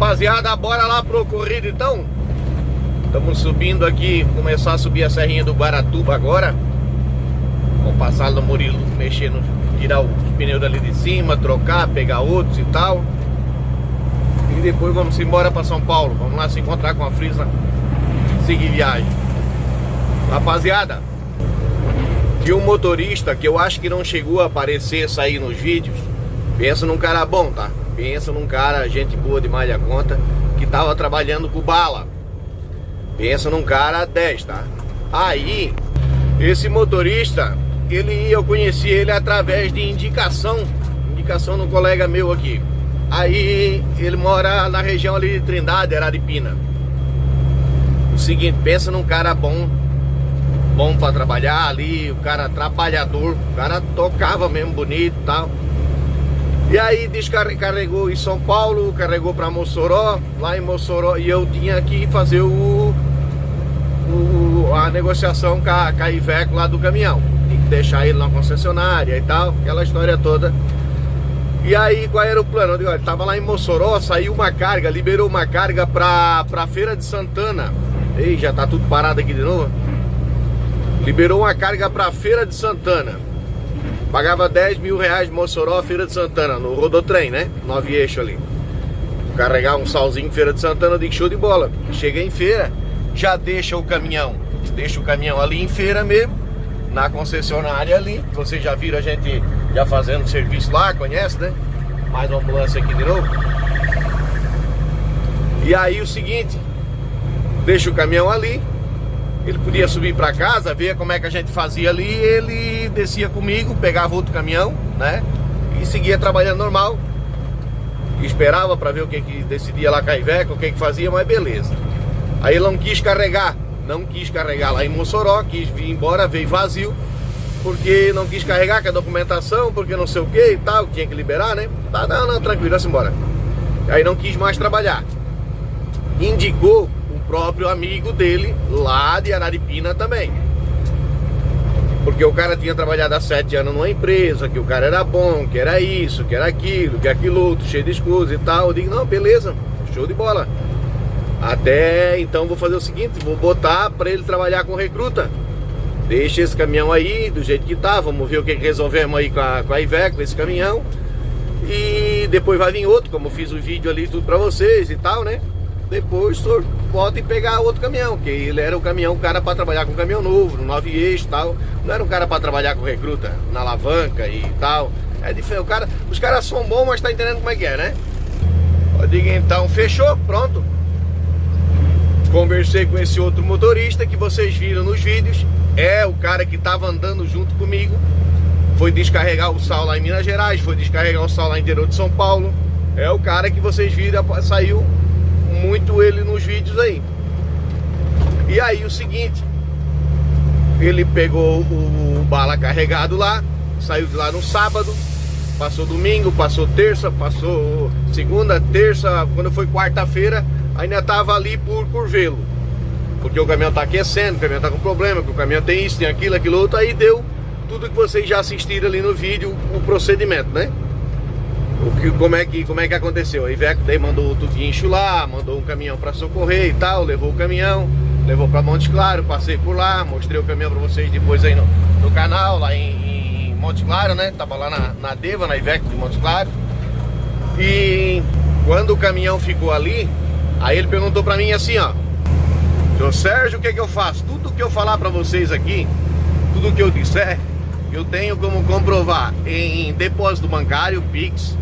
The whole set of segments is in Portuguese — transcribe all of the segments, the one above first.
Rapaziada, bora lá pro ocorrido então. Estamos subindo aqui, começar a subir a serrinha do Guaratuba agora. Vamos passar no Murilo, mexendo, tirar os pneus dali de cima, trocar, pegar outros e tal. E depois vamos embora para São Paulo. Vamos lá se encontrar com a Frisa, seguir viagem. Rapaziada, tinha um motorista que eu acho que não chegou a aparecer, sair nos vídeos. Pensa num cara bom, tá? Pensa num cara, gente boa demais da conta, que tava trabalhando com bala. Pensa num cara 10, tá? Aí, esse motorista, eu conheci ele através de indicação de um colega meu aqui. Aí, ele mora na região ali de Trindade, Araripina. O seguinte, pensa num cara bom pra trabalhar ali, o cara trabalhador, o cara tocava mesmo bonito e tal. E aí descarregou em São Paulo, carregou para Mossoró, lá em Mossoró, e eu tinha que fazer a negociação com a Iveco lá do caminhão. Tinha que deixar ele na concessionária e tal, aquela história toda. E aí qual era o plano? Eu digo, ele tava lá em Mossoró, saiu uma carga, liberou uma carga pra Feira de Santana. Ei, já tá tudo parado aqui de novo. Liberou uma carga pra Feira de Santana. Pagava 10 mil reais de Mossoró, Feira de Santana, no Rodotrem, né? 9 eixos ali. Carregar um salzinho em Feira de Santana, eu digo, show de bola. Cheguei em feira, já deixa o caminhão ali em feira mesmo, na concessionária ali. Vocês já viram a gente já fazendo serviço lá, conhece, né? Mais uma ambulância aqui de novo. E aí o seguinte, deixa o caminhão ali. Ele podia subir para casa, ver como é que a gente fazia ali. Ele descia comigo, pegava outro caminhão, né? E seguia trabalhando normal. E esperava para ver o que decidia lá com a Iveco, o que fazia, mas beleza. Aí ele não quis carregar lá em Mossoró, quis vir embora, veio vazio, porque não quis carregar com a documentação, porque não sei o que e tal, tinha que liberar, né? Tá, não, tranquilo, vamos embora. Aí não quis mais trabalhar. Indicou próprio amigo dele lá de Araripina também, porque o cara tinha trabalhado há 7 anos numa empresa, que o cara era bom, que era isso, que era aquilo, que aquilo outro, cheio de escusas e tal. Eu digo, não, beleza, show de bola. Até então vou fazer o seguinte, vou botar para ele trabalhar com recruta. Deixa esse caminhão aí do jeito que tá, vamos ver o que resolvemos aí com a Iveco, esse caminhão. E depois vai vir outro, como eu fiz o vídeo ali tudo para vocês e tal, né? Depois o senhor pode pegar outro caminhão, que ele era o caminhão, o cara para trabalhar com caminhão novo, no 9 eixos e tal. Não era um cara para trabalhar com recruta, na alavanca e tal. É diferente, os caras são bons, mas tá entendendo como é que é, né? Eu digo, então, fechou, pronto. Conversei com esse outro motorista que vocês viram nos vídeos. É o cara que tava andando junto comigo. Foi descarregar o sal lá em Minas Gerais, foi descarregar o sal lá em interior de São Paulo. É o cara que vocês viram, saiu muito ele nos vídeos aí. E aí o seguinte, ele pegou o bala carregado lá, saiu de lá no sábado, passou domingo, passou terça, passou segunda, terça, quando foi quarta-feira, ainda tava ali por Curvelo, porque o caminhão tá aquecendo, o caminhão tá com problema, que o caminhão tem isso, tem aquilo outro. Aí deu tudo que vocês já assistiram ali no vídeo, o procedimento, né? Como é que aconteceu? A Iveco daí mandou outro guincho lá, mandou um caminhão para socorrer e tal, levou o caminhão, levou para Montes Claros, passei por lá, mostrei o caminhão para vocês depois aí no canal, lá em Montes Claros, né? Tava lá na Deva, na Iveco de Montes Claros. E quando o caminhão ficou ali, aí ele perguntou para mim assim, ó: seu Sérgio, o que eu faço? Tudo que eu falar para vocês aqui, tudo que eu disser, eu tenho como comprovar em depósito bancário, Pix,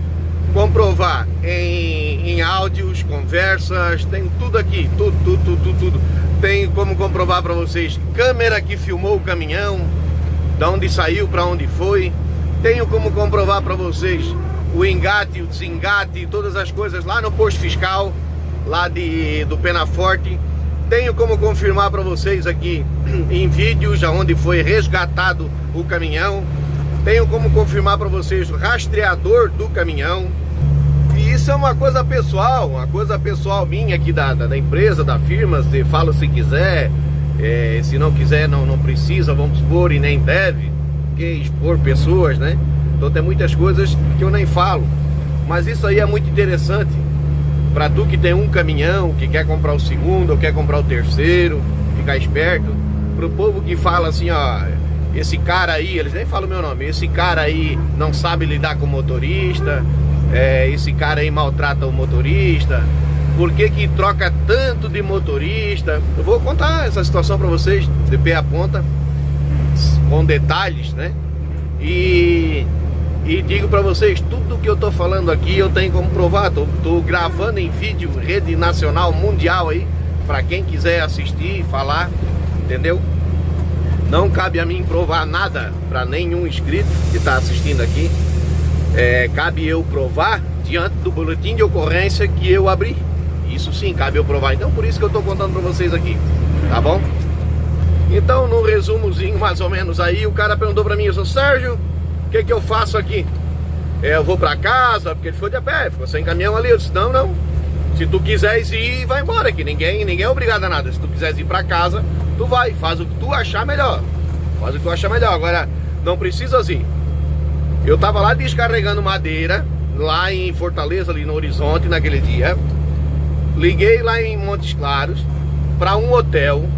comprovar em áudios, conversas, tem tudo aqui, tudo. Tem como comprovar para vocês câmera que filmou o caminhão, da onde saiu, para onde foi. Tenho como comprovar para vocês o engate, o desengate, todas as coisas lá no posto fiscal, lá do Penaforte. Tenho como confirmar para vocês aqui em vídeos onde foi resgatado o caminhão. Tenho como confirmar para vocês o rastreador do caminhão. E isso é uma coisa pessoal minha aqui da empresa, da firma. Você fala se quiser, se não quiser não precisa, vamos supor, e nem deve, porque expor pessoas, né? Então tem muitas coisas que eu nem falo. Mas isso aí é muito interessante, Pra tu que tem um caminhão, que quer comprar o segundo ou quer comprar o terceiro, ficar esperto. Pro povo que fala assim, ó, esse cara aí, eles nem falam o meu nome, esse cara aí não sabe lidar com o motorista, esse cara aí maltrata o motorista, por que troca tanto de motorista? Eu vou contar essa situação pra vocês, de pé a ponta, com detalhes, né? E digo pra vocês, tudo que eu tô falando aqui eu tenho como provar. Tô gravando em vídeo, rede nacional, mundial aí, pra quem quiser assistir e falar, entendeu? Não cabe a mim provar nada pra nenhum inscrito que tá assistindo aqui. Cabe eu provar diante do boletim de ocorrência que eu abri. Isso sim, cabe eu provar. Então por isso que eu tô contando pra vocês aqui, tá bom? Então, no resumozinho mais ou menos aí, o cara perguntou pra mim, eu sou Sérgio, o que eu faço aqui? Eu vou pra casa, porque ele ficou de pé, ficou sem caminhão ali. Eu disse, não, se tu quiseres ir, vai embora, que ninguém é obrigado a nada. Se tu quiseres ir pra casa, tu vai, faz o que tu achar melhor. Faz o que tu achar melhor, agora não precisas ir. Eu tava lá descarregando madeira, lá em Fortaleza, ali no Horizonte, naquele dia. Liguei lá em Montes Claros, pra um hotel.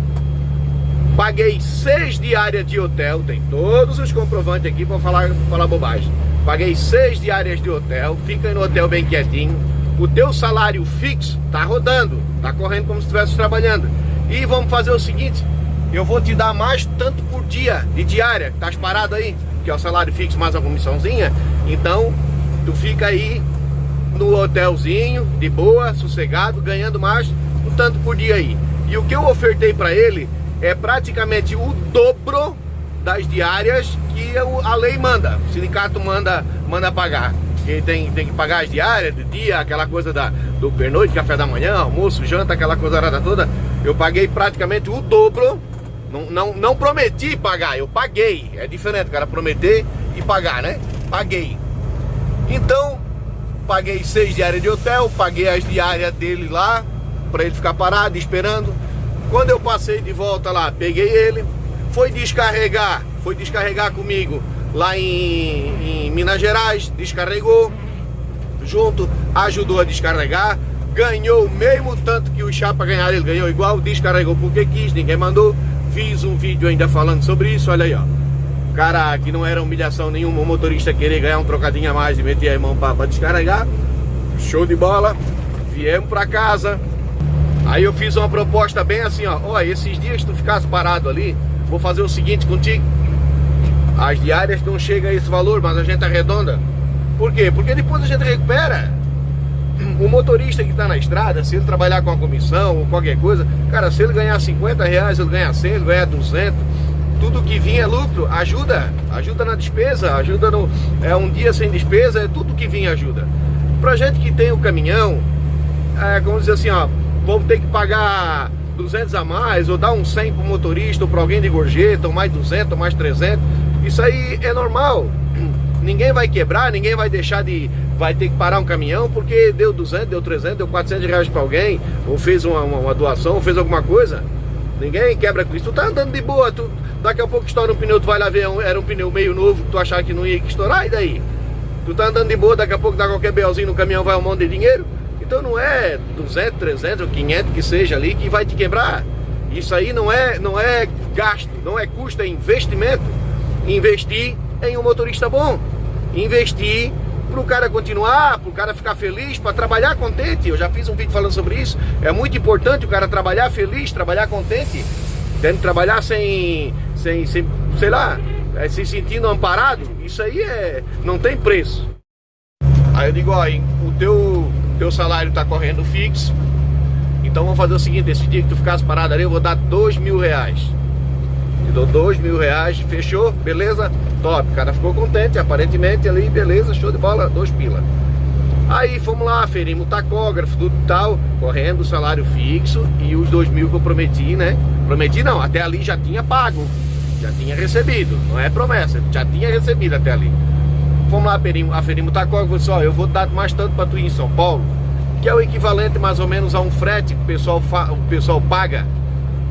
Paguei 6 diárias de hotel, tem todos os comprovantes aqui para falar bobagem. Paguei 6 diárias de hotel, fica no hotel bem quietinho. O teu salário fixo tá rodando, tá correndo como se estivesse trabalhando. E vamos fazer o seguinte, eu vou te dar mais tanto por dia de diária, tá parado aí, que é o salário fixo mais uma comissãozinha. Então, tu fica aí no hotelzinho, de boa, sossegado, ganhando mais um tanto por dia aí. E o que eu ofertei para ele é praticamente o dobro das diárias que a lei manda. O sindicato manda pagar. Quem tem que pagar as diárias do dia, aquela coisa do pernoite, café da manhã, almoço, janta, aquela coisa toda. Eu paguei praticamente o dobro. Não prometi pagar, eu paguei. É diferente, o cara prometer e pagar, né? Paguei. Então, paguei 6 diárias de hotel, paguei as diárias dele lá, pra ele ficar parado, esperando. Quando eu passei de volta lá, peguei ele, foi descarregar comigo lá em Minas Gerais, descarregou junto, ajudou a descarregar, ganhou o mesmo tanto que o chapa ganhar, ele ganhou igual, descarregou porque quis, ninguém mandou. Fiz um vídeo ainda falando sobre isso, olha aí, ó. Cara, que não era humilhação nenhuma, o motorista querer ganhar um trocadinho a mais e meter a mão pra descarregar. Show de bola, viemos pra casa. Aí eu fiz uma proposta bem assim, ó, esses dias que tu ficasse parado ali, vou fazer o seguinte contigo. As diárias não chegam a esse valor, mas a gente arredonda. Por quê? Porque depois a gente recupera. O motorista que tá na estrada, se ele trabalhar com a comissão ou qualquer coisa, cara, se ele ganhar 50 reais, ele ganha 100, ele ganha 200, tudo que vinha é lucro, ajuda na despesa, ajuda no... um dia sem despesa, tudo que vinha ajuda. Pra gente que tem o caminhão, como dizer assim, ó, vou ter que pagar 200 a mais, ou dar um 100 pro motorista, ou pra alguém de gorjeta, ou mais 200, ou mais 300. Isso aí é normal. Ninguém vai quebrar, ninguém vai deixar de... Vai ter que parar um caminhão porque deu 200, deu 300, deu 400 reais pra alguém, ou fez uma doação, ou fez alguma coisa. Ninguém quebra com isso. Tu tá andando de boa, daqui a pouco estoura um pneu, tu vai lá ver, era um pneu meio novo, tu achava que não ia estourar, e daí? Tu tá andando de boa, daqui a pouco dá qualquer BOzinho no caminhão, vai um monte de dinheiro. Então não é 200, 300 ou 500 que seja ali que vai te quebrar. Isso aí não é gasto, não é custo, é investimento. Investir em um motorista bom. Investir para o cara continuar, para o cara ficar feliz, para trabalhar contente. Eu já fiz um vídeo falando sobre isso. É muito importante o cara trabalhar feliz, trabalhar contente. Tem que trabalhar sem sei lá, se sentindo amparado. Isso aí não tem preço. Aí eu digo, ó, o teu salário tá correndo fixo, então vamos fazer o seguinte, esse dia que tu ficasse parado ali, eu vou dar 2.000 reais. Te dou 2.000 reais, fechou? Beleza? Top, o cara ficou contente, aparentemente ali, beleza, show de bola, 2 pila. Aí fomos lá, ferimos o tacógrafo, tudo tal, correndo o salário fixo e os 2.000 que eu prometi, né? Prometi não, até ali já tinha pago, já tinha recebido, não é promessa, já tinha recebido até ali. Fomos lá, aferimos o tacógrafo, eu disse, ó, eu vou dar mais tanto para tu ir em São Paulo, que é o equivalente mais ou menos a um frete que o pessoal paga.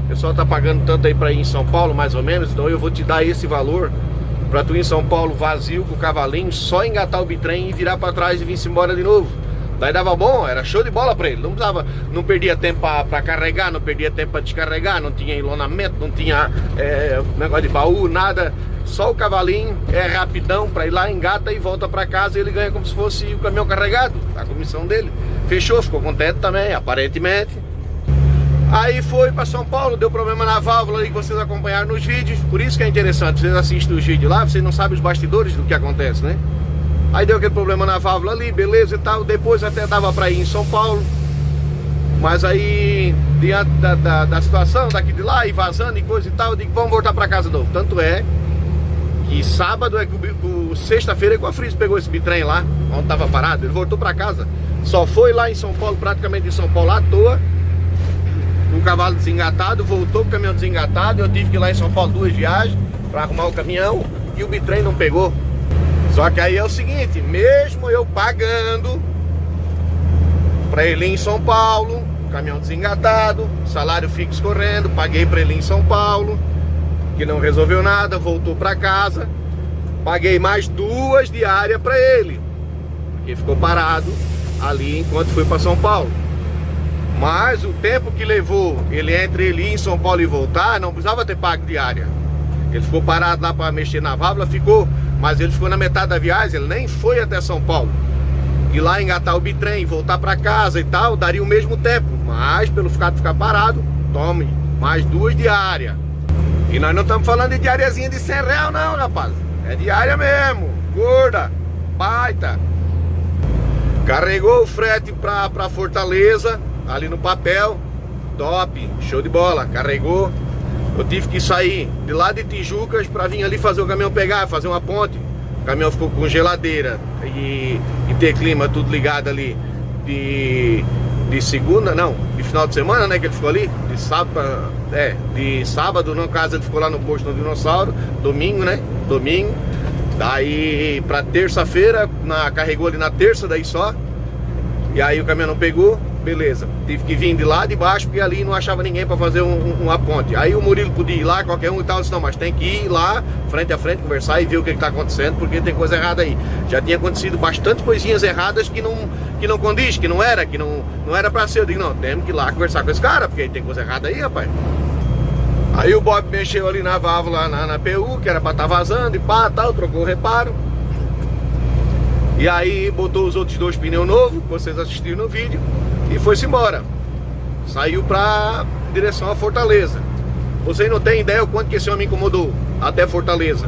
O pessoal tá pagando tanto aí para ir em São Paulo, mais ou menos, então eu vou te dar esse valor para tu ir em São Paulo vazio, com o cavalinho, só engatar o bitrem e virar para trás e vir-se embora de novo. Daí dava bom, era show de bola pra ele. Não perdia tempo pra carregar, não perdia tempo pra descarregar, não tinha enlonamento, não tinha negócio de baú, nada. Só o cavalinho é rapidão pra ir lá, engata e volta pra casa e ele ganha como se fosse o caminhão carregado. A comissão dele. Fechou, ficou contente também, aparentemente. Aí foi pra São Paulo, deu problema na válvula aí que vocês acompanharam nos vídeos. Por isso que é interessante, vocês assistem os vídeos lá, vocês não sabem os bastidores do que acontece, né? Aí deu aquele problema na válvula ali, beleza e tal. Depois até dava pra ir em São Paulo. Mas aí, diante da situação daqui de lá, e vazando e coisa e tal, eu digo, vamos voltar pra casa de novo. Tanto é que sábado, sexta-feira, é que o Afris pegou esse bitrem lá, onde tava parado. Ele voltou pra casa. Só foi lá em São Paulo, praticamente em São Paulo à toa. Um cavalo desengatado, voltou com o caminhão desengatado. Eu tive que ir lá em São Paulo 2 viagens pra arrumar o caminhão. E o bitrem não pegou. Só que aí é o seguinte, mesmo eu pagando pra ele ir em São Paulo, caminhão desengatado, salário fixo correndo, paguei pra ele ir em São Paulo, que não resolveu nada, voltou pra casa, paguei mais 2 diárias pra ele, porque ficou parado ali enquanto fui pra São Paulo. Mas o tempo que levou entre ele ir em São Paulo e voltar, não precisava ter pago diária. Ele ficou parado lá pra mexer na válvula, mas ele ficou na metade da viagem, ele nem foi até São Paulo. Ir lá engatar o bitrem, voltar pra casa e tal, daria o mesmo tempo. Mas pelo fato de ficar parado, tome mais 2 diárias. E nós não estamos falando de diariazinha de R$100 não, rapaz. É diária mesmo, gorda, baita. Carregou o frete pra Fortaleza, ali no papel, top, show de bola, carregou. Eu tive que sair de lá de Tijucas pra vir ali fazer o caminhão pegar, fazer uma ponte. O caminhão ficou com geladeira e ter clima tudo ligado ali de segunda, não, de final de semana, né, que ele ficou ali, de sábado, no caso ele ficou lá no posto do Dinossauro, domingo, né, daí pra terça-feira, carregou ali na terça daí só, e aí o caminhão não pegou. Beleza, tive que vir de lá de baixo, porque ali não achava ninguém para fazer uma ponte. Aí o Murilo podia ir lá, qualquer um e tal, disse, não, mas tem que ir lá, frente a frente, conversar e ver o que está acontecendo, porque tem coisa errada aí. Já tinha acontecido bastante coisinhas erradas que não condiz, que não era para ser. Eu digo, não, temos que ir lá conversar com esse cara, porque tem coisa errada aí, rapaz. Aí o Bob mexeu ali na válvula, na PU, que era para estar vazando e pá, tal, trocou o reparo. E aí botou os outros 2 pneus novos, que vocês assistiram no vídeo. E foi-se embora. Saiu pra direção a Fortaleza. Vocês não têm ideia o quanto que esse homem incomodou até Fortaleza.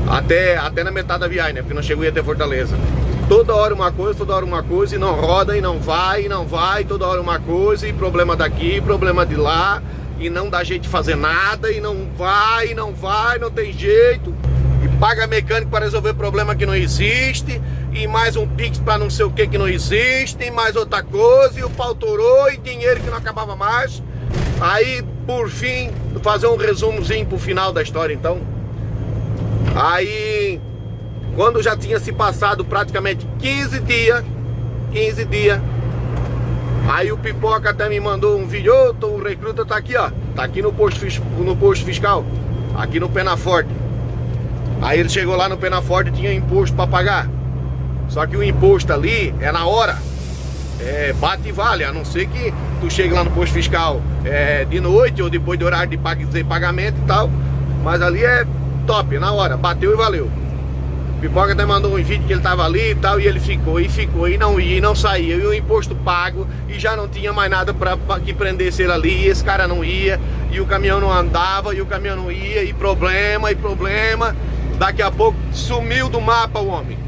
Até na metade da viagem, né? Porque não chegou até Fortaleza. Toda hora uma coisa, e não roda, e não vai, toda hora uma coisa, e problema daqui, problema de lá, e não dá jeito de fazer nada, e não vai, não tem jeito. E paga mecânico para resolver problema que não existe, e mais um pix para não sei o que não existe, e mais outra coisa, e o pau torou, e dinheiro que não acabava mais. Aí, por fim, fazer um resumozinho pro final da história, então. Aí, quando já tinha se passado praticamente 15 dias, aí o Pipoca até me mandou um vídeo, o recruta tá aqui, ó, tá aqui no posto fiscal, aqui no Penaforte. Aí ele chegou lá no Penaforte e tinha imposto para pagar. Só que o imposto ali é na hora. Bate e vale, a não ser que tu chegue lá no posto fiscal de noite ou depois do horário de pagamento e tal. Mas ali é top, na hora, bateu e valeu. O Pipoca até mandou um vídeo que ele tava ali e tal, e ele ficou, e não ia, e não saía. E o imposto pago, e já não tinha mais nada pra que prendesse ele ali, e esse cara não ia, e o caminhão não andava, e o caminhão não ia, e problema. Daqui a pouco sumiu do mapa o homem.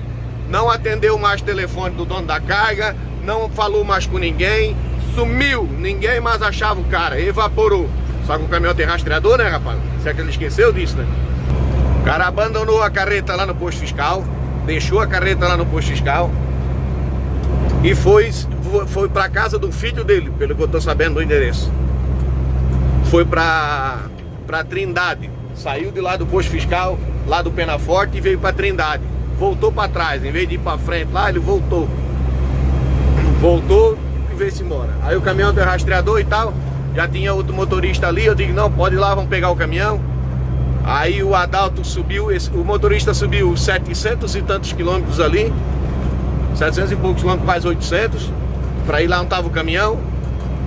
Não atendeu mais o telefone do dono da carga, não falou mais com ninguém, sumiu, ninguém mais achava o cara, evaporou. Só que o caminhão tem rastreador, né, rapaz? Será que ele esqueceu disso, né? O cara abandonou a carreta lá no posto fiscal, deixou a carreta lá no posto fiscal e foi pra casa do filho dele, pelo que eu tô sabendo do endereço. Foi pra Trindade, saiu de lá do posto fiscal, lá do Penaforte, e veio pra Trindade. Voltou pra trás, em vez de ir pra frente lá, ele voltou e veio-se embora. Aí o caminhão tem rastreador e tal, já tinha outro motorista ali, eu digo, não, pode ir lá, vamos pegar o caminhão. Aí o Adalto subiu, o motorista subiu 700 e tantos quilômetros ali, 700 e poucos quilômetros, quase 800, para ir lá onde estava o caminhão.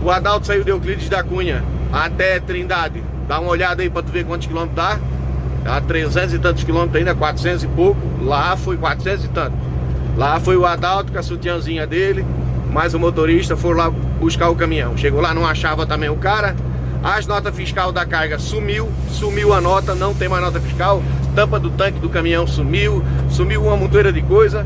O Adalto saiu de Euclides da Cunha até Trindade. Dá uma olhada aí para tu ver quantos quilômetros dá. Dá 300 e tantos quilômetros ainda, 400 e pouco. Lá foi 400 e tanto. Lá foi o Adalto com a sutiãzinha dele, mais o motorista, foram lá buscar o caminhão. Chegou lá, não achava também o cara. As notas fiscal da carga sumiu a nota, não tem mais nota fiscal. Tampa do tanque do caminhão sumiu uma montoeira de coisa.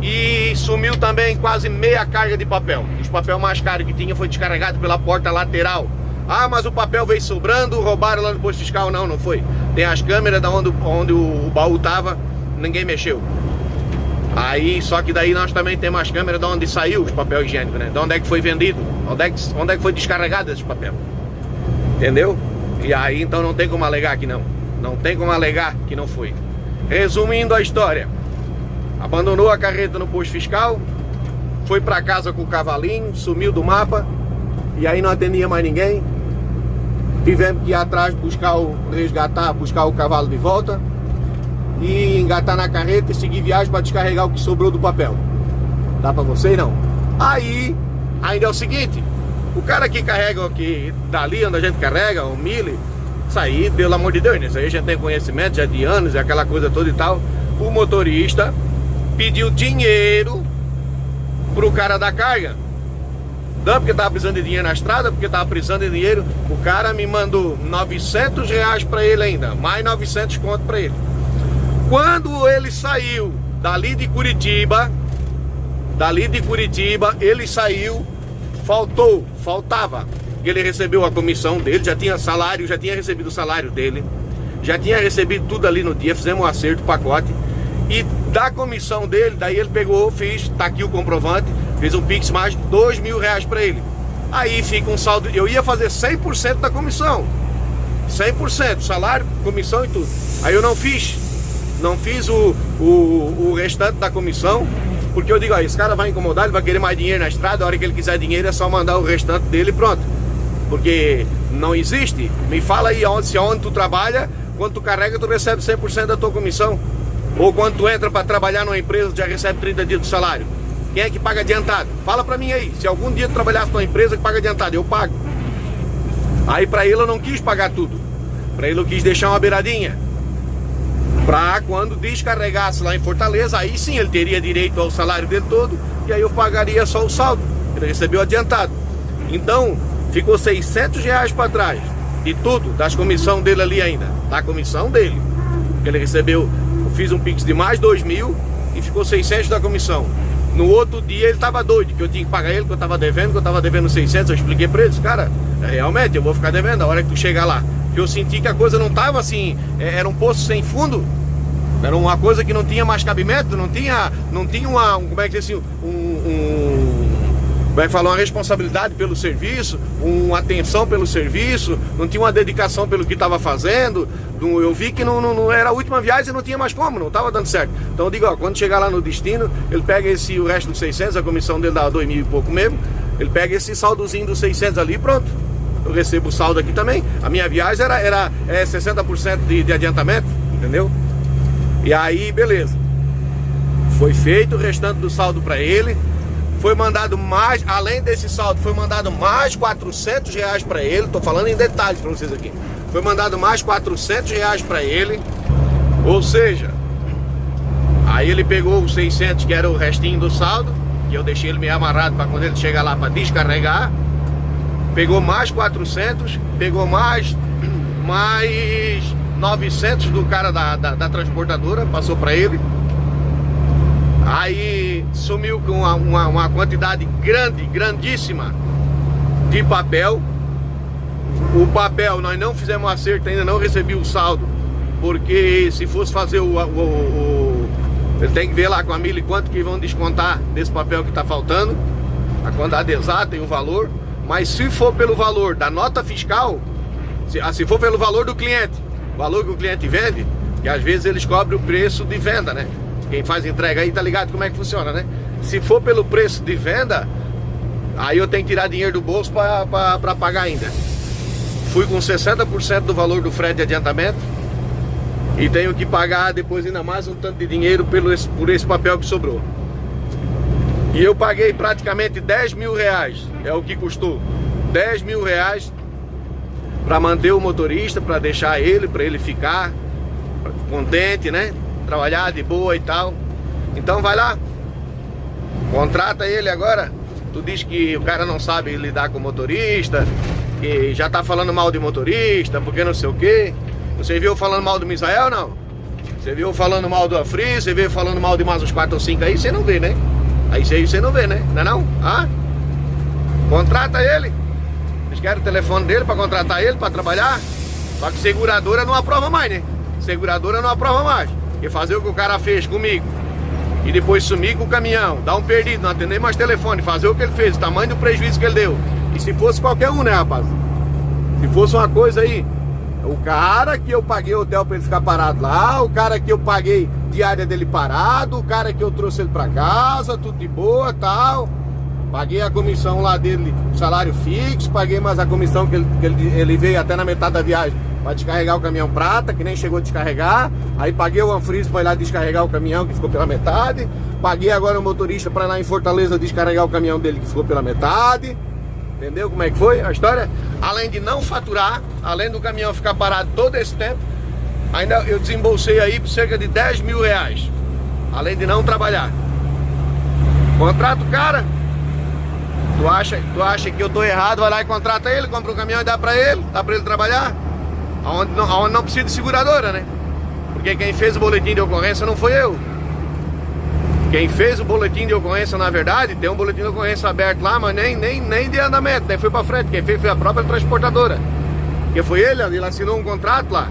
E sumiu também quase meia carga de papel. Os papel mais caros que tinha foi descarregado pela porta lateral. Ah, mas o papel veio sobrando, roubaram lá no posto fiscal. Não, não foi. Tem as câmeras da onde o baú tava, ninguém mexeu. Aí, só que daí nós também temos as câmeras de onde saiu os papel higiênico, né? De onde é que foi vendido, onde é que foi descarregado esse papel. Entendeu? E aí então não tem como alegar que não. Não tem como alegar que não foi. Resumindo a história, abandonou a carreta no posto fiscal, foi pra casa com o cavalinho, sumiu do mapa, e aí não atendia mais ninguém. Tivemos que ir atrás buscar o cavalo de volta e engatar na carreta e seguir viagem para descarregar o que sobrou do papel. Dá pra vocês não? Aí, ainda é o seguinte, o cara que carrega aqui dali onde a gente carrega, o Mille, isso aí, pelo amor de Deus, isso aí a gente tem conhecimento já de anos, aquela coisa toda e tal. O motorista pediu dinheiro pro cara da carga. Não porque tava precisando de dinheiro na estrada, porque tava precisando de dinheiro. O cara me mandou 900 reais pra ele ainda, mais 900 conto pra ele. Quando ele saiu dali de Curitiba, ele saiu, faltava. Ele recebeu a comissão dele, já tinha salário, já tinha recebido o salário dele, já tinha recebido tudo ali no dia, fizemos um acerto, pacote. E da comissão dele, daí ele pegou, tá aqui o comprovante, fez um Pix mais de 2 mil reais pra ele. Aí fica um saldo, eu ia fazer 100% da comissão, 100%, salário, comissão e tudo. Aí eu não fiz o restante da comissão, porque eu digo, ó, esse cara vai incomodar, ele vai querer mais dinheiro na estrada, a hora que ele quiser dinheiro é só mandar o restante dele e pronto. Porque não existe, me fala aí onde tu trabalha, quando tu carrega tu recebe 100% da tua comissão. Ou quando tu entra para trabalhar numa empresa, tu já recebe 30 dias do salário. Quem é que paga adiantado? Fala pra mim aí, se algum dia tu trabalhasse numa empresa que paga adiantado, eu pago. Aí pra ele eu não quis pagar tudo, pra ele eu quis deixar uma beiradinha, pra quando descarregasse lá em Fortaleza, aí sim ele teria direito ao salário dele todo, e aí eu pagaria só o saldo, ele recebeu adiantado. Então ficou 600 reais pra trás de tudo, das comissão dele ali ainda, da comissão dele, que ele recebeu. Eu fiz um Pix de mais 2 mil e ficou 600 da comissão. No outro dia ele tava doido, que eu tinha que pagar ele, que eu tava devendo 600, eu expliquei pra eles, cara, realmente eu vou ficar devendo a hora que tu chegar lá. Porque eu senti que a coisa não tava assim, era um poço sem fundo, era uma coisa que não tinha mais cabimento, não tinha uma, como é que diz assim, como é que fala, uma responsabilidade pelo serviço, uma atenção pelo serviço, não tinha uma dedicação pelo que estava fazendo. Eu vi que não era a última viagem e não tinha mais como, não estava dando certo. Então eu digo, ó, quando chegar lá no destino, ele pega o resto dos 600, a comissão dele dá 2 mil e pouco mesmo, ele pega esse saldozinho dos 600 ali e pronto. Eu recebo o saldo aqui também. A minha viagem era 60% de adiantamento, entendeu? E aí, beleza. Foi feito o restante do saldo para ele. Foi mandado mais, além desse saldo, foi mandado mais 400 reais para ele. Tô falando em detalhes para vocês aqui. Foi mandado mais 400 reais para ele. Ou seja, aí ele pegou os 600, que era o restinho do saldo, que eu deixei ele meio amarrado para quando ele chegar lá para descarregar. Pegou mais 400, pegou mais 900 do cara da transportadora, passou para ele. Aí sumiu com uma quantidade grandíssima de papel. O papel nós não fizemos acerto, ainda não recebi o saldo, porque se fosse fazer ele tem que ver lá com a Mille quanto que vão descontar desse papel que está faltando, a quantidade exata e o valor. Mas se for pelo valor da nota fiscal, se for pelo valor do cliente, o valor que o cliente vende, que às vezes eles cobrem o preço de venda, né? Quem faz entrega aí tá ligado como é que funciona, né? Se for pelo preço de venda, aí eu tenho que tirar dinheiro do bolso para pagar ainda. Fui com 60% do valor do frete de adiantamento e tenho que pagar depois ainda mais um tanto de dinheiro por esse papel que sobrou. E eu paguei praticamente 10 mil reais, é o que custou. 10 mil reais para manter o motorista, para deixar ele, para ele ficar contente, né? Trabalhar de boa e tal. Então vai lá, contrata ele agora. Tu diz que o cara não sabe lidar com o motorista, que já tá falando mal de motorista, porque não sei o que. Você viu falando mal do Misael, não? Você viu falando mal do Afri, você viu falando mal de mais uns 4 ou 5 aí, você não vê, né? Aí você não vê, né? Não é não? Ah? Contrata ele. Eles querem o telefone dele pra contratar ele, pra trabalhar. Só que seguradora não aprova mais, né? Seguradora não aprova mais. Porque fazer o que o cara fez comigo e depois sumir com o caminhão, dar um perdido, não atender mais telefone, fazer o que ele fez, o tamanho do prejuízo que ele deu. E se fosse qualquer um, né, rapaz? Se fosse uma coisa aí, o cara que eu paguei hotel pra ele ficar parado lá, o cara que eu paguei diária dele parado, o cara que eu trouxe ele pra casa, tudo de boa, tal. Paguei a comissão lá dele, salário fixo, paguei mais a comissão que ele veio até na metade da viagem para descarregar o caminhão prata, que nem chegou a descarregar. Aí paguei o Anfris para ir lá descarregar o caminhão, que ficou pela metade. Paguei agora o motorista para ir lá em Fortaleza descarregar o caminhão dele, que ficou pela metade. Entendeu como é que foi a história? Além de não faturar, além do caminhão ficar parado todo esse tempo, ainda eu desembolsei aí por cerca de 10 mil reais. Além de não trabalhar. Contrata o cara. Tu acha que eu tô errado, vai lá e contrata ele, compra um caminhão e dá pra ele trabalhar? Aonde não precisa de seguradora, né? Porque quem fez o boletim de ocorrência não foi eu. Quem fez o boletim de ocorrência, na verdade, tem um boletim de ocorrência aberto lá, mas nem de andamento, nem foi pra frente. Quem fez foi a própria transportadora. Porque foi ele assinou um contrato lá.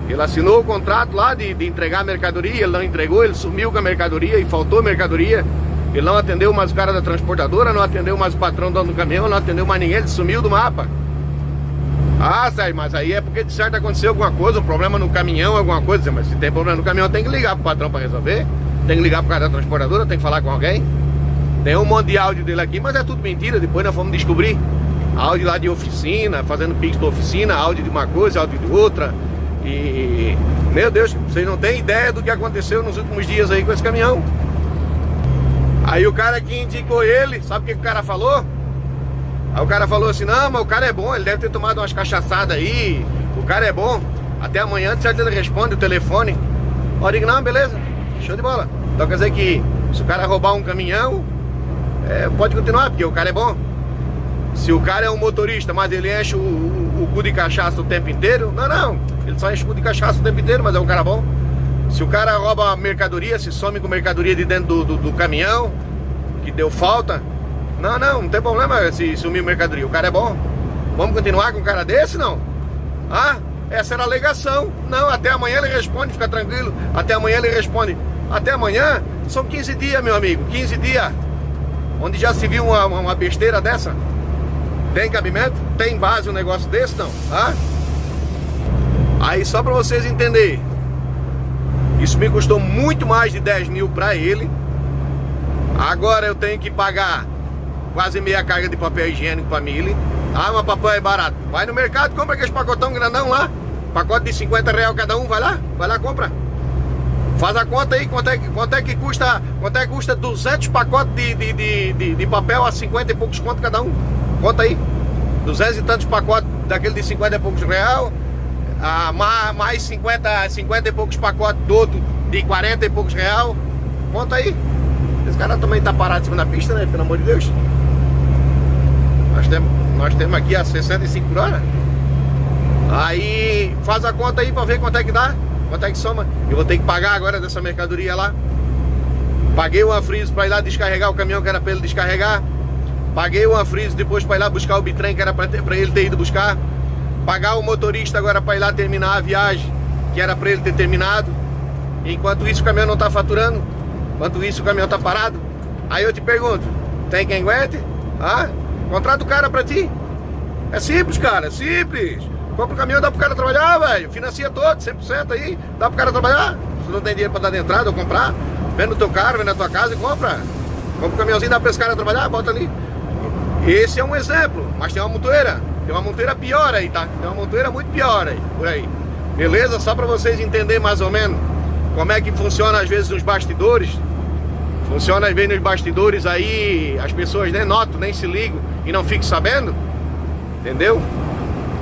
Ele assinou o contrato lá de entregar a mercadoria, ele não entregou, ele sumiu com a mercadoria e faltou mercadoria. Ele não atendeu mais o cara da transportadora, não atendeu mais o patrão dono do caminhão, não atendeu mais ninguém, ele sumiu do mapa. Ah, Sérgio, mas aí é porque de certo aconteceu alguma coisa, um problema no caminhão, alguma coisa. Mas se tem problema no caminhão, tem que ligar pro patrão pra resolver. Tem que ligar pro cara da transportadora, tem que falar com alguém. Tem um monte de áudio dele aqui, mas é tudo mentira. Depois nós fomos descobrir. Áudio lá de oficina, fazendo pix pra oficina, áudio de uma coisa, áudio de outra. E, meu Deus, vocês não têm ideia do que aconteceu nos últimos dias aí com esse caminhão. Aí o cara que indicou ele, sabe o que o cara falou? Aí o cara falou assim, não, mas o cara é bom, ele deve ter tomado umas cachaçadas aí, o cara é bom. Até amanhã, de certo, ele responde o telefone. Eu digo, não, beleza, show de bola. Então quer dizer que se o cara roubar um caminhão, pode continuar, porque o cara é bom. Se o cara é um motorista, mas ele enche o cu de cachaça o tempo inteiro, não, ele só enche o cu de cachaça o tempo inteiro, mas é um cara bom. Se o cara rouba a mercadoria, se some com mercadoria de dentro do caminhão, que deu falta, não tem problema se sumir mercadoria, o cara é bom. Vamos continuar com um cara desse, não? Ah, essa era a alegação. Não, até amanhã ele responde, fica tranquilo. Até amanhã ele responde. Até amanhã são 15 dias, meu amigo, 15 dias. Onde já se viu uma besteira dessa? Tem cabimento? Tem base um negócio desse, não? Ah? Aí só pra vocês entenderem, isso me custou muito mais de 10 mil pra ele. Agora eu tenho que pagar quase meia carga de papel higiênico pra Mili. Ah, mas papel é barato. Vai no mercado, compra aqueles pacotão grandão lá. Pacote de 50 reais cada um, vai lá, compra. Faz a conta aí, quanto é que custa 200 pacotes de papel a 50 e poucos conto cada um. Conta aí, 200 e tantos pacotes daquele de 50 e poucos reais. Mais 50 e poucos pacotes do outro de 40 e poucos reais. Conta aí. Esse cara também tá parado em cima da pista, né? Pelo amor de Deus. Nós temos aqui a 65 por hora. Aí faz a conta aí pra ver quanto é que dá, quanto é que soma. Eu vou ter que pagar agora dessa mercadoria lá. Paguei o Anfris pra ir lá descarregar o caminhão que era pra ele descarregar. Paguei o Anfris depois pra ir lá buscar o bitrem que era pra ele ter ido buscar. Pagar o motorista agora para ir lá terminar a viagem, que era para ele ter terminado. Enquanto isso o caminhão não tá faturando. Enquanto isso o caminhão tá parado. Aí eu te pergunto, tem quem aguente? Ah? Contrata o cara pra ti. É simples, cara, é simples. Compra o caminhão, dá pro cara trabalhar, velho. Financia todo, 100% aí, dá pro cara trabalhar. Se não tem dinheiro pra dar de entrada ou comprar, vende no teu carro, vende na tua casa e compra. Compra o caminhãozinho, dá pra esse cara trabalhar, bota ali. Esse é um exemplo, mas tem uma montoeira. Tem uma montoeira pior aí, tá? Tem uma montoeira muito pior aí, por aí. Beleza? Só pra vocês entenderem mais ou menos como é que funciona às vezes nos bastidores. Funciona às vezes nos bastidores aí, as pessoas nem notam, nem se ligam e não ficam sabendo. Entendeu?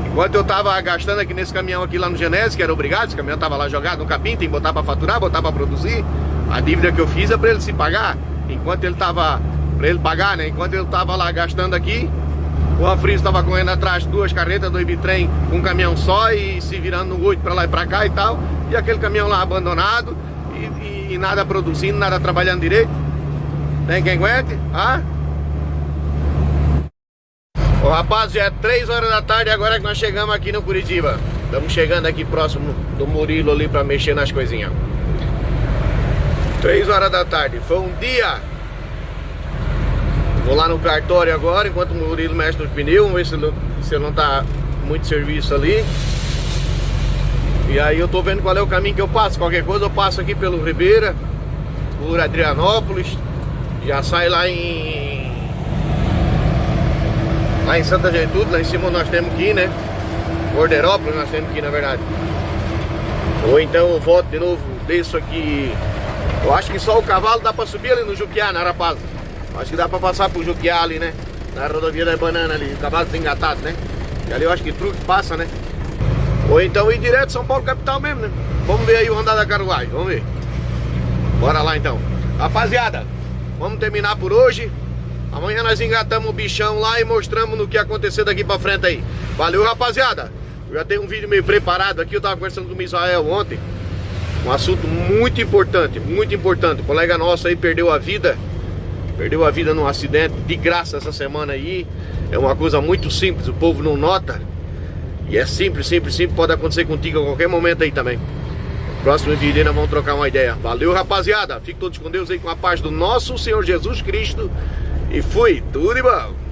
Enquanto eu tava gastando aqui nesse caminhão aqui lá no Genésio, que era obrigado, esse caminhão tava lá jogado no capim, tem que botar pra faturar, botar pra produzir. A dívida que eu fiz é pra ele se pagar. Enquanto ele tava, pra ele pagar, né? Enquanto ele tava lá gastando aqui, o Anfriso tava correndo atrás de 2 carretas, 2 bitrem, com um caminhão só e se virando no 8 pra lá e pra cá e tal. E aquele caminhão lá abandonado e nada produzindo, nada trabalhando direito. Tem quem aguente? Ah? Ô rapaz, já é 3 horas da tarde agora que nós chegamos aqui no Curitiba. Estamos chegando aqui próximo do Murilo ali pra mexer nas coisinhas. 3 horas da tarde, foi um dia. Vou lá no cartório agora, enquanto o Murilo mexe nos pneus. Vamos ver se ele não tá muito serviço ali. E aí eu tô vendo qual é o caminho que eu passo. Qualquer coisa eu passo aqui pelo Ribeira, por Adrianópolis. Já sai lá em Santa Getúlio, lá em cima nós temos que ir, né? Corderópolis nós temos que ir, na verdade. Ou então eu volto de novo, desço aqui. Eu acho que só o cavalo dá pra subir ali no Juquiá, na Arapaza. Acho que dá pra passar pro Juquiá ali, né? Na rodovia da Banana ali, o cavalo desengatado, né? E ali eu acho que truque passa, né? Ou então ir direto São Paulo capital mesmo, né? Vamos ver aí o andar da carruagem, vamos ver. Bora lá então. Rapaziada, vamos terminar por hoje. Amanhã nós engatamos o bichão lá e mostramos no que acontecer daqui pra frente aí. Valeu, rapaziada. Eu já tenho um vídeo meio preparado aqui. Eu tava conversando com o Israel ontem. Um assunto muito importante, muito importante. O colega nosso aí perdeu a vida num acidente de graça essa semana aí. É uma coisa muito simples, o povo não nota. E é simples, pode acontecer contigo a qualquer momento aí também. Próximo vídeo nós vamos trocar uma ideia. Valeu, rapaziada. Fiquem todos com Deus aí, com a paz do nosso Senhor Jesus Cristo. E fui, tudo de bom.